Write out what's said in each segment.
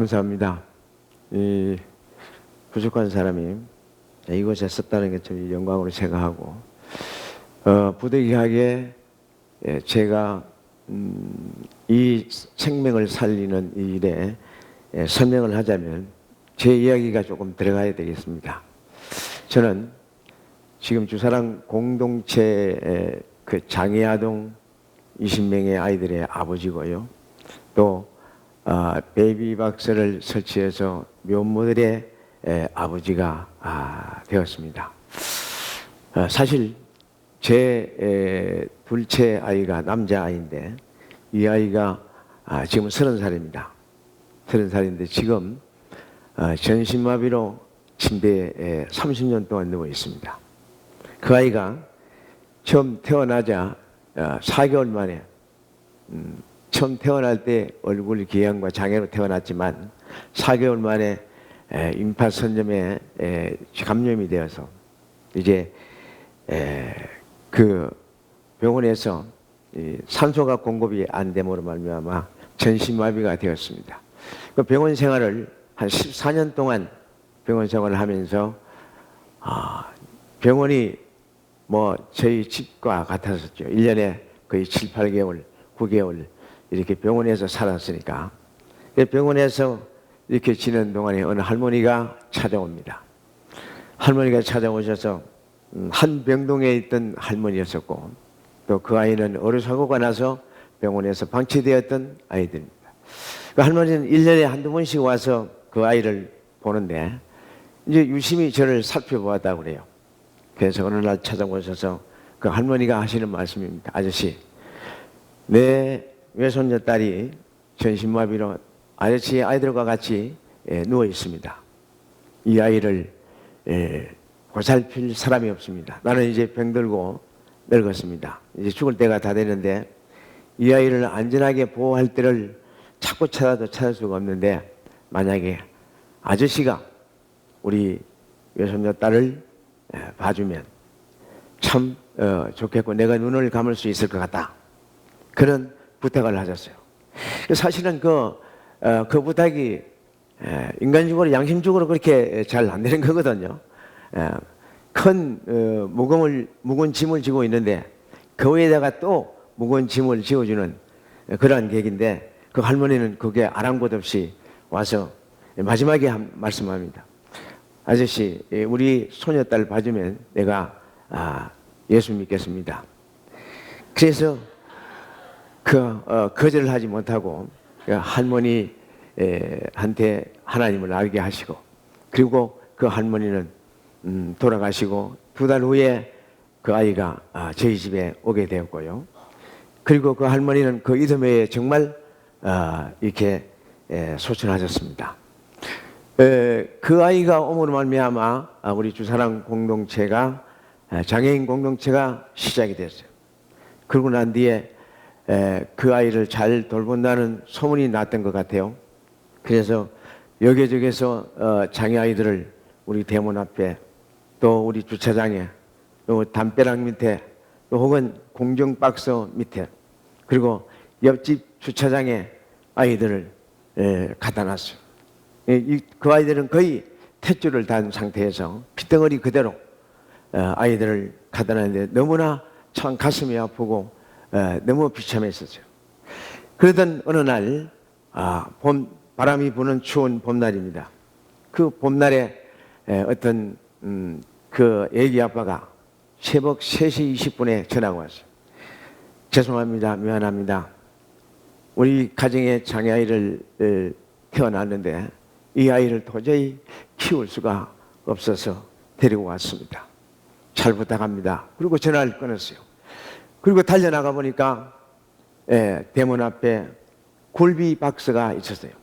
감사합니다. 이 부족한 사람이 이곳에 썼다는 게 참 영광으로 생각하고, 부득이하게 제가 이 생명을 살리는 이 일에 설명을 하자면 제 이야기가 조금 들어가야 되겠습니다. 저는 지금 주사랑 공동체의 그 장애아동 20명의 아이들의 아버지고요. 또 베이비박스를 설치해서 묘모들의 아버지가 되었습니다. 사실 제 둘째 아이가 남자아이인데 이 아이가 지금 30살입니다. 30살인데 지금 전신마비로 침대에 30년 동안 누워 있습니다. 그 아이가 처음 태어나자 4개월 만에 처음 태어날 때 얼굴 기형과 장애로 태어났지만 4개월 만에 임파선염에 감염이 되어서 이제 그 병원에서 산소가 공급이 안 됨으로 말미암아 전신마비가 되었습니다. 그 병원 생활을 한 14년 동안 병원 생활을 하면서 병원이 뭐 저희 집과 같았었죠. 1년에 거의 7, 8개월, 9개월 이렇게 병원에서 살았으니까 병원에서 이렇게 지낸 동안에 어느 할머니가 찾아옵니다. 할머니가 찾아오셔서 한 병동에 있던 할머니였었고 또 그 아이는 어려사고가 나서 병원에서 방치되었던 아이들입니다. 그 할머니는 1년에 한두 번씩 와서 그 아이를 보는데 이제 유심히 저를 살펴보았다고 그래요. 그래서 어느 날 찾아오셔서 그 할머니가 하시는 말씀입니다. 아저씨, 내 외손녀 딸이 전신마비로 아저씨 아이들과 같이 누워 있습니다. 이 아이를 보살필 사람이 없습니다. 나는 이제 병들고 늙었습니다. 이제 죽을 때가 다 되는데 이 아이를 안전하게 보호할 때를 자꾸 찾아도 찾을 수가 없는데 만약에 아저씨가 우리 외손녀 딸을 봐주면 참 좋겠고 내가 눈을 감을 수 있을 것 같다. 그런 부탁을 하셨어요. 사실은 그 부탁이 인간적으로 양심적으로 그렇게 잘 안 되는 거거든요. 큰 무거운 짐을 지고 있는데 그 위에다가 또 무거운 짐을 지어주는 그러한 계획인데 그 할머니는 그게 아랑곳 없이 와서 마지막에 말씀합니다. 아저씨, 우리 소녀딸 봐주면 내가 예수 믿겠습니다. 그래서 거절을 하지 못하고 할머니한테 하나님을 알게 하시고 그리고 그 할머니는 돌아가시고 2달 후에 그 아이가 저희 집에 오게 되었고요. 그리고 그 할머니는 그 이듬해에 정말 이렇게 소천하셨습니다. 그 아이가 오므로 말미암아 우리 주사랑 공동체가 장애인 공동체가 시작이 됐어요. 그러고 난 뒤에 그 아이를 잘 돌본다는 소문이 났던 것 같아요. 그래서 여기저기서 장애 아이들을 우리 대문 앞에 또 우리 주차장에 또 담벼락 밑에 또 혹은 공정박스 밑에 그리고 옆집 주차장에 아이들을 갖다 놨어요. 그 아이들은 거의 탯줄을 단 상태에서 핏덩어리 그대로 아이들을 갖다 놨는데 너무나 참 가슴이 아프고 너무 비참했었어요. 그러던 어느 날 바람이 부는 추운 봄날입니다. 그 봄날에 어떤 그 애기 아빠가 새벽 3시 20분에 전화가 왔어요. 죄송합니다. 미안합니다. 우리 가정에 장애아이를 태어났는데 이 아이를 도저히 키울 수가 없어서 데리고 왔습니다. 잘 부탁합니다. 그리고 전화를 끊었어요. 그리고 달려나가 보니까 대문 앞에 굴비 박스가 있었어요.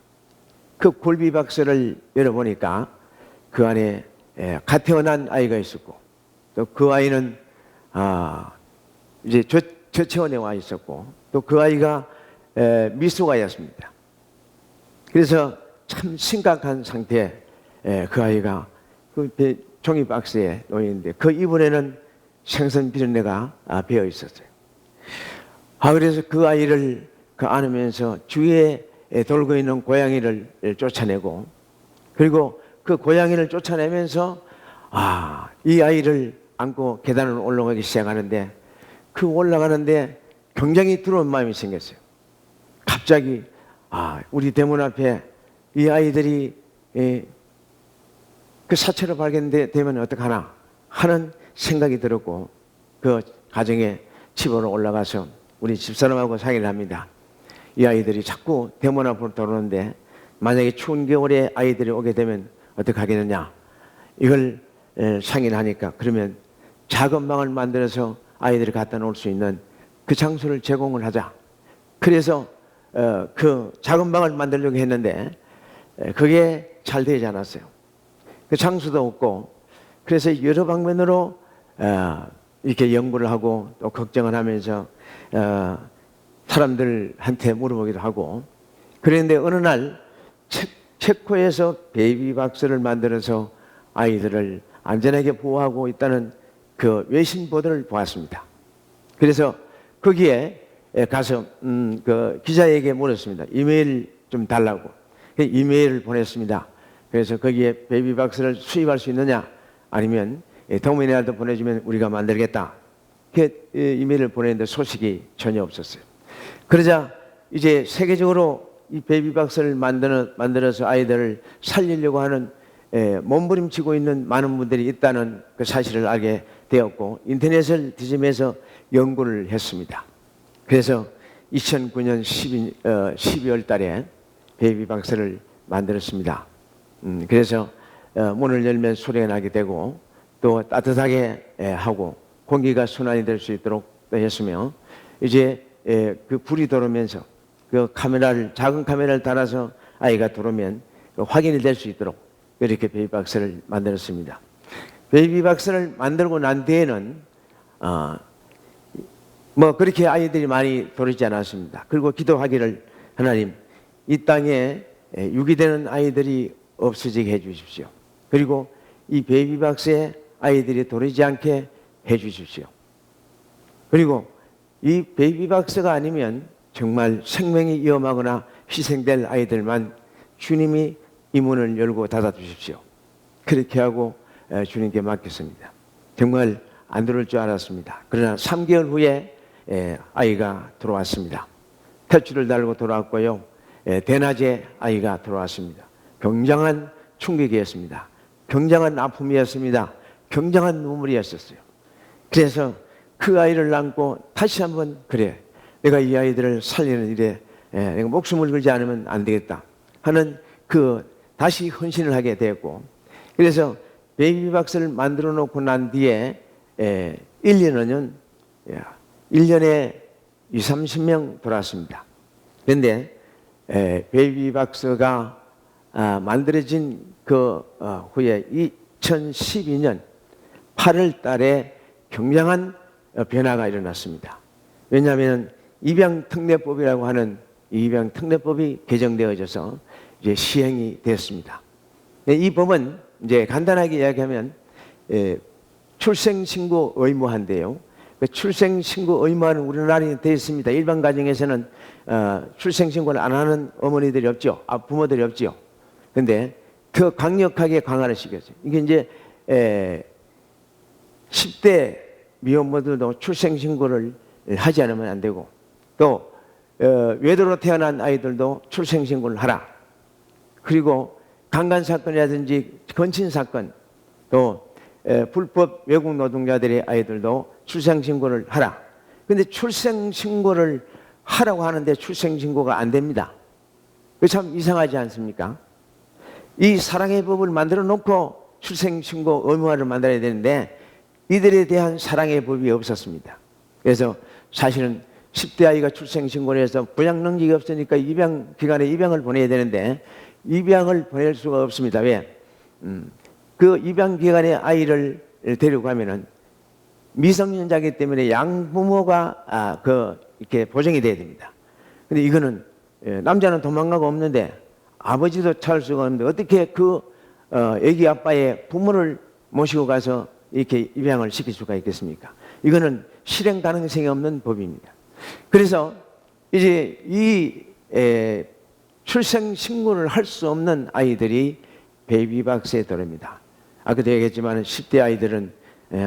그 굴비 박스를 열어보니까 그 안에 갓 태어난 아이가 있었고 또 그 아이는 이제 저체온에 와 있었고 또 그 아이가 미숙아였습니다. 그래서 참 심각한 상태에 그 아이가 그 종이 박스에 놓여 있는데 그 이불에는 생선 비린내가 배어 있었어요. 그래서 그 아이를 안으면서 주위에 돌고 있는 고양이를 쫓아내고, 그리고 그 고양이를 쫓아내면서 이 아이를 안고 계단을 올라가기 시작하는데, 그 올라가는데 굉장히 두려운 마음이 생겼어요. 갑자기 우리 대문 앞에 이 아이들이 그 사체로 발견되면 어떡하나 하는 생각이 들었고, 그 가정에 집으로 올라가서 우리 집사람하고 상의를 합니다. 이 아이들이 자꾸 대문 앞으로 들어오는데 만약에 추운 겨울에 아이들이 오게 되면 어떻게 하겠느냐, 이걸 상의를 하니까, 그러면 작은 방을 만들어서 아이들이 갖다 놓을 수 있는 그 장소를 제공을 하자. 그래서 그 작은 방을 만들려고 했는데 그게 잘 되지 않았어요. 그 장소도 없고, 그래서 여러 방면으로 이렇게 연구를 하고 또 걱정을 하면서 사람들한테 물어보기도 하고, 그런데 어느 날 체코에서 베이비박스를 만들어서 아이들을 안전하게 보호하고 있다는 그 외신 보도를 보았습니다. 그래서 거기에 가서 그 기자에게 물었습니다. 이메일 좀 달라고. 이메일을 보냈습니다. 그래서 거기에 베이비박스를 수입할 수 있느냐, 아니면 동메이라도 보내주면 우리가 만들겠다. 그 이메일을 보냈는데 소식이 전혀 없었어요. 그러자 이제 세계적으로 이 베이비박스를 만들어서 아이들을 살리려고 하는 몸부림치고 있는 많은 분들이 있다는 그 사실을 알게 되었고, 인터넷을 뒤지면서 연구를 했습니다. 그래서 2009년 12월 달에 베이비박스를 만들었습니다. 그래서 문을 열면 소리가 나게 되고, 또 따뜻하게 하고 공기가 순환이 될 수 있도록 했으며, 이제 그 불이 들어오면서 그 작은 카메라를 달아서 아이가 들어오면 확인이 될 수 있도록 이렇게 베이비박스를 만들었습니다. 베이비박스를 만들고 난 뒤에는 뭐 그렇게 아이들이 많이 들어오지 않았습니다. 그리고 기도하기를, 하나님, 이 땅에 유기되는 아이들이 없어지게 해주십시오. 그리고 이 베이비박스에 아이들이 들어오지 않게 해주십시오. 그리고 이 베이비박스가 아니면 정말 생명이 위험하거나 희생될 아이들만 주님이 이 문을 열고 닫아 주십시오. 그렇게 하고 주님께 맡겼습니다. 정말 안 들어올 줄 알았습니다. 그러나 3개월 후에 아이가 들어왔습니다. 탯줄을 달고 돌아왔고요. 대낮에 아이가 들어왔습니다. 굉장한 충격이었습니다. 굉장한 아픔이었습니다. 굉장한 눈물이었었어요. 그래서 그 아이를 안고 다시 한번, 그래, 내가 이 아이들을 살리는 일에 내가 목숨을 걸지 않으면 안 되겠다 하는 다시 헌신을 하게 되었고, 그래서 베이비박스를 만들어 놓고 난 뒤에 1년에 20-30명 돌아왔습니다. 그런데 베이비박스가 만들어진 그 후에 2012년 8월 달에 굉장한 변화가 일어났습니다. 왜냐하면 입양특례법이라고 하는 입양특례법이 개정되어져서 이제 시행이 되었습니다. 이 법은 이제 간단하게 이야기하면 출생신고 의무화인데요. 출생신고 의무화는 우리나라에 되어 있습니다. 일반 가정에서는 출생신고를 안 하는 어머니들이 없죠. 부모들이 없죠. 그런데 더 강력하게 강화를 시켰어요. 이게 이제 10대 미혼모들도 출생신고를 하지 않으면 안 되고, 또 외도로 태어난 아이들도 출생신고를 하라. 그리고 강간사건이라든지 건친사건, 또 불법 외국 노동자들의 아이들도 출생신고를 하라. 그런데 출생신고를 하라고 하는데 출생신고가 안 됩니다. 참 이상하지 않습니까? 이 사랑의 법을 만들어 놓고 출생신고 의무화를 만들어야 되는데 이들에 대한 사랑의 법이 없었습니다. 그래서 사실은 10대 아이가 출생신고를 해서 부양 능력이 없으니까 입양기관에 입양을 보내야 되는데 입양을 보낼 수가 없습니다. 왜? 그 입양기관에 아이를 데려가면은 미성년자이기 때문에 양부모가 이렇게 보정이 돼야 됩니다. 근데 이거는 남자는 도망가고 없는데 아버지도 찾을 수가 없는데 어떻게 애기 아빠의 부모를 모시고 가서 이렇게 입양을 시킬 수가 있겠습니까? 이거는 실행 가능성이 없는 법입니다. 그래서 이제 이 출생 신고를 할 수 없는 아이들이 베이비박스에 들어옵니다. 아까도 얘기했지만 10대 아이들은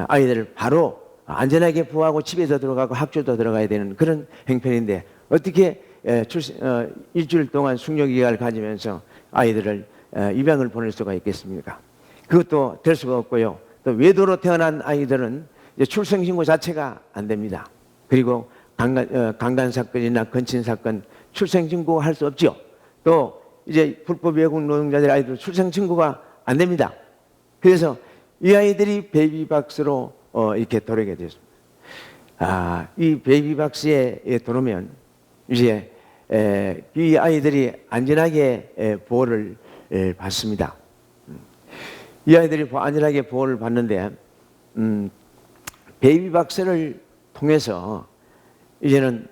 아이들을 바로 안전하게 보호하고 집에서 들어가고 학교도 들어가야 되는 그런 형편인데 어떻게 일주일 동안 숙려기간을 가지면서 아이들을 입양을 보낼 수가 있겠습니까? 그것도 될 수가 없고요. 또 외도로 태어난 아이들은 이제 출생신고 자체가 안 됩니다. 그리고 강간 사건이나 건친 사건 출생신고할 수 없죠. 또 이제 불법 외국 노동자들 아이들 출생신고가 안 됩니다. 그래서 이 아이들이 베이비박스로 이렇게 들어오게 됐습니다. 이 베이비박스에 들어오면 이제 이 아이들이 안전하게 보호를 받습니다. 이 아이들이 안전하게 보호를 받는데 베이비박스를 통해서 이제는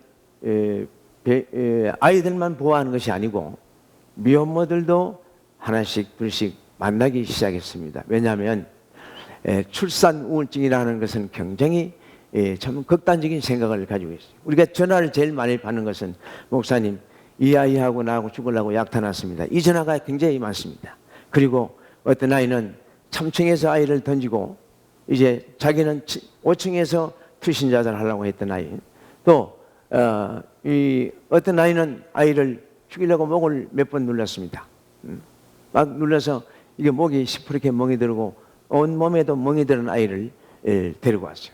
아이들만 보호하는 것이 아니고 미혼모들도 하나씩 둘씩 만나기 시작했습니다. 왜냐하면 출산 우울증이라는 것은 굉장히 참 극단적인 생각을 가지고 있어요. 우리가 전화를 제일 많이 받는 것은 목사님 이 아이하고 나하고 죽으려고 약타났습니다. 이 전화가 굉장히 많습니다. 그리고 어떤 아이는 3층에서 아이를 던지고 이제 자기는 5층에서 투신자살 하려고 했던 아이, 또 어떤 아이는 아이를 죽이려고 목을 몇 번 눌렀습니다. 막 눌러서 이게 목이 시퍼렇게 멍이 들고 온 몸에도 멍이 드는 아이를 데리고 왔어요.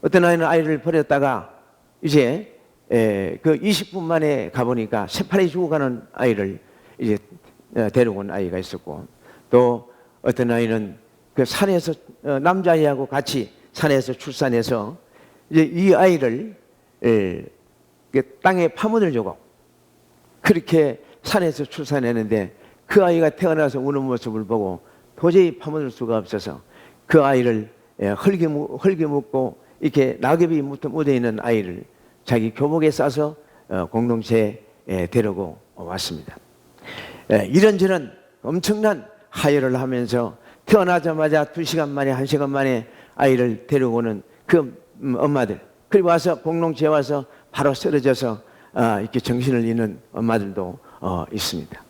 어떤 아이는 아이를 버렸다가 이제 그 20분 만에 가보니까 새파리 죽어가는 아이를 이제 데리고 온 아이가 있었고, 또 어떤 아이는 그 산에서 남자아이하고 같이 산에서 출산해서 이제 이 아이를 땅에 파묻을 주고 그렇게 산에서 출산했는데 그 아이가 태어나서 우는 모습을 보고 도저히 파묻을 수가 없어서 그 아이를 흙이 묻고 이렇게 낙엽이 묻어 있는 아이를 자기 교복에 싸서 공동체에 데리고 왔습니다. 이런저런 엄청난 하혈을 하면서 태어나자마자 2시간 만에 1시간 만에 아이를 데려오는 그 엄마들, 그리고 와서 공동체에 와서 바로 쓰러져서 이렇게 정신을 잃는 엄마들도 있습니다.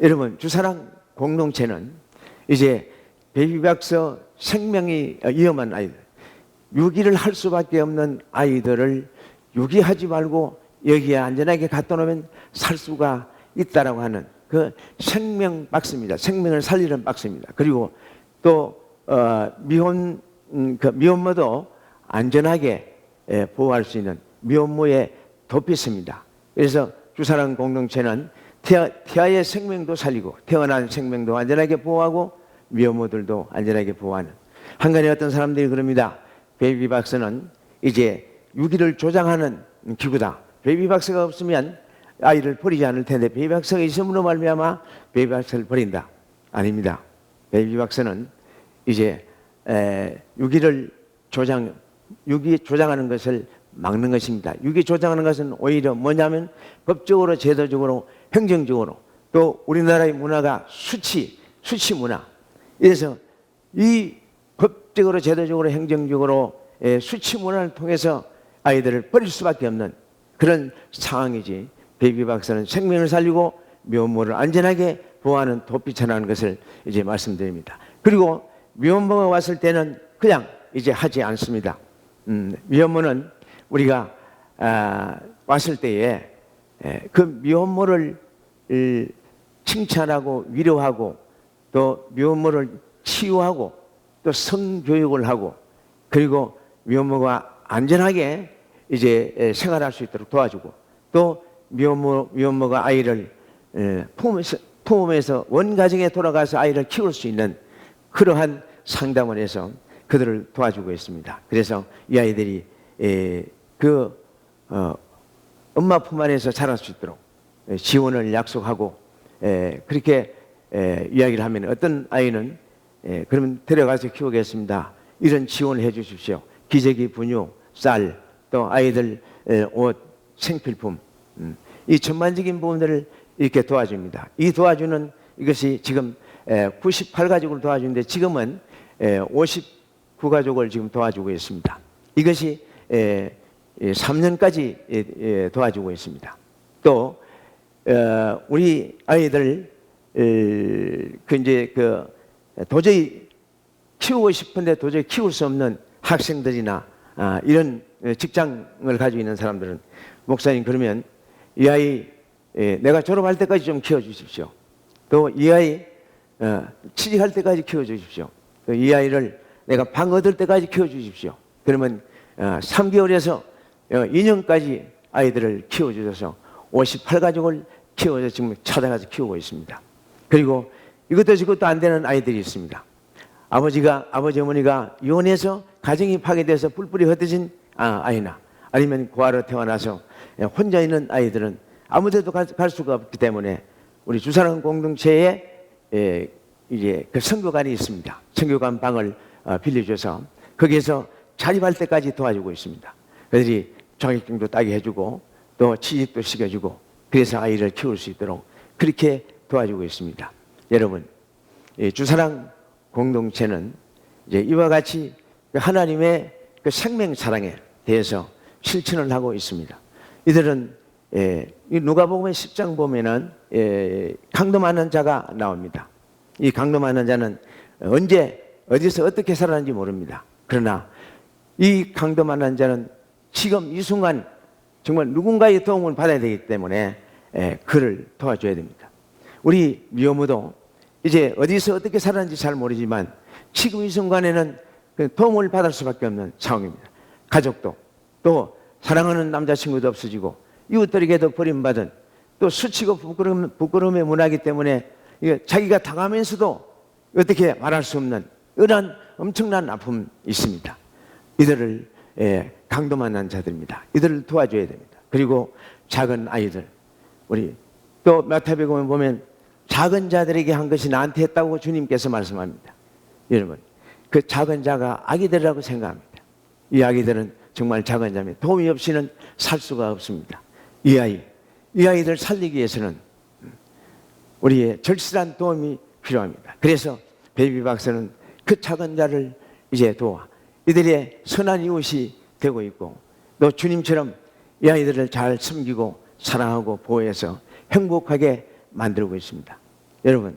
여러분, 주사랑 공동체는 이제 베이비박스 생명이 위험한 아이들, 유기를 할 수밖에 없는 아이들을 유기하지 말고 여기에 안전하게 갖다 놓으면 살 수가 있다라고 하는 그 생명 박스입니다. 생명을 살리는 박스입니다. 그리고 또 미혼모도 안전하게 보호할 수 있는 미혼모의 도피스입니다. 그래서 주사랑 공동체는 태아의 생명도 살리고 태어난 생명도 안전하게 보호하고 미혼모들도 안전하게 보호하는, 한간에 어떤 사람들이 그럽니다. 베이비박스는 이제 유기를 조장하는 기구다. 베이비박스가 없으면 아이를 버리지 않을 텐데 베이비박스가 있음으로 말미암아 베이비박스를 버린다. 아닙니다. 베이비박스는 이제 유기 조장하는 것을 막는 것입니다. 유기 조장하는 것은 오히려 뭐냐면 법적으로, 제도적으로, 행정적으로, 또 우리나라의 문화가 수치 문화. 그래서 이 법적으로, 제도적으로, 행정적으로 수치 문화를 통해서 아이들을 버릴 수밖에 없는 그런 상황이지, 베이비박스는 생명을 살리고 미혼모를 안전하게 보호하는 도피처라는 것을 이제 말씀드립니다. 그리고 미혼모가 왔을 때는 그냥 이제 하지 않습니다. 미혼모는 우리가 왔을 때에 그 미혼모를 칭찬하고 위로하고 또 미혼모를 치유하고 또 성교육을 하고 그리고 미혼모가 안전하게 이제 생활할 수 있도록 도와주고 또 미혼모가 아이를 품으면서 원가정에 돌아가서 아이를 키울 수 있는 그러한 상담을 해서 그들을 도와주고 있습니다. 그래서 이 아이들이 엄마 품 안에서 자랄 수 있도록 지원을 약속하고 그렇게 이야기를 하면 어떤 아이는 그러면 데려가서 키우겠습니다. 이런 지원을 해 주십시오. 기저귀, 분유, 쌀, 또 아이들 옷, 생필품, 이 전반적인 부분들을 이렇게 도와줍니다. 이 도와주는 이것이 지금 98가족을 도와주는데 지금은 59가족을 지금 도와주고 있습니다. 이것이 3년까지 도와주고 있습니다. 또 우리 아이들 도저히 키우고 싶은데 도저히 키울 수 없는 학생들이나 이런 직장을 가지고 있는 사람들은 목사님 그러면 이 아이 내가 졸업할 때까지 좀 키워주십시오. 또 이 아이 취직할 때까지 키워주십시오. 또 이 아이를 내가 방 얻을 때까지 키워주십시오. 그러면 3개월에서 2년까지 아이들을 키워주셔서 58가족을 키워서 지금 찾아가서 키우고 있습니다. 그리고 이것도 저것도 안 되는 아이들이 있습니다. 아버지 어머니가 이혼해서 가정이 파괴돼서 뿔뿔이 흩어진 아이나 아니면 고아로 태어나서 혼자 있는 아이들은 아무데도 갈 수가 없기 때문에 우리 주사랑 공동체에 이제 그 선교관이 있습니다. 선교관 방을 빌려줘서 거기에서 자립할 때까지 도와주고 있습니다. 그들이 자격증도 따게 해주고 또 취직도 시켜주고 그래서 아이를 키울 수 있도록 그렇게 도와주고 있습니다. 여러분, 주사랑 공동체는 이제 이와 같이 하나님의 그 생명 사랑에 대해서 실천을 하고 있습니다. 이들은 누가복음 10장 보면은 강도 많은 자가 나옵니다. 이 강도 많은 자는 언제 어디서 어떻게 살았는지 모릅니다. 그러나 이 강도 많은 자는 지금 이 순간 정말 누군가의 도움을 받아야 되기 때문에 그를 도와줘야 됩니다. 우리 미혼모도 이제 어디서 어떻게 살았는지 잘 모르지만 지금 이 순간에는 도움을 받을 수밖에 없는 상황입니다. 가족도 또 사랑하는 남자친구도 없어지고 이웃들에게도 버림받은 또 수치고 부끄러움의 문화이기 때문에 자기가 당하면서도 어떻게 말할 수 없는 이런 엄청난 아픔이 있습니다. 이들을 강도 만난 자들입니다. 이들을 도와줘야 됩니다. 그리고 작은 아이들 우리 또 마태복음에 보면 작은 자들에게 한 것이 나한테 했다고 주님께서 말씀합니다. 여러분 그 작은 자가 아기들이라고 생각합니다. 이 아기들은 정말 작은 자입니다. 도움이 없이는 살 수가 없습니다. 이 아이들 살리기 위해서는 우리의 절실한 도움이 필요합니다. 그래서 베이비 박스는 그 작은 자를 이제 도와 이들의 선한 이웃이 되고 있고 또 주님처럼 이 아이들을 잘 섬기고 사랑하고 보호해서 행복하게 만들고 있습니다. 여러분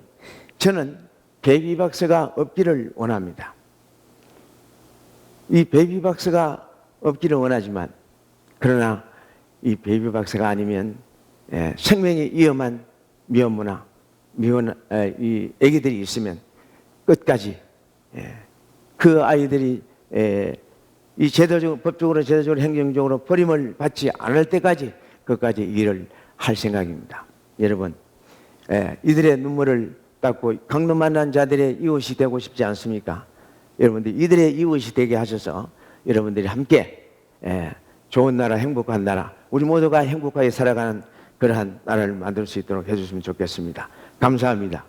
저는 베이비 박스가 없기를 원합니다. 이 베이비 박스가 없기를 원하지만 그러나 이 베이비 박스가 아니면 생명이 위험한 미혼모나 이 아기들이 있으면 끝까지 그 아이들이 이 법적으로 제도적으로 행정적으로 버림을 받지 않을 때까지 끝까지 일을 할 생각입니다. 여러분 이들의 눈물을 닦고 강도 만난 자들의 이웃이 되고 싶지 않습니까? 여러분들 이들의 이웃이 되게 하셔서 여러분들이 함께 좋은 나라 행복한 나라 우리 모두가 행복하게 살아가는 그러한 나라를 만들 수 있도록 해주시면 좋겠습니다. 감사합니다.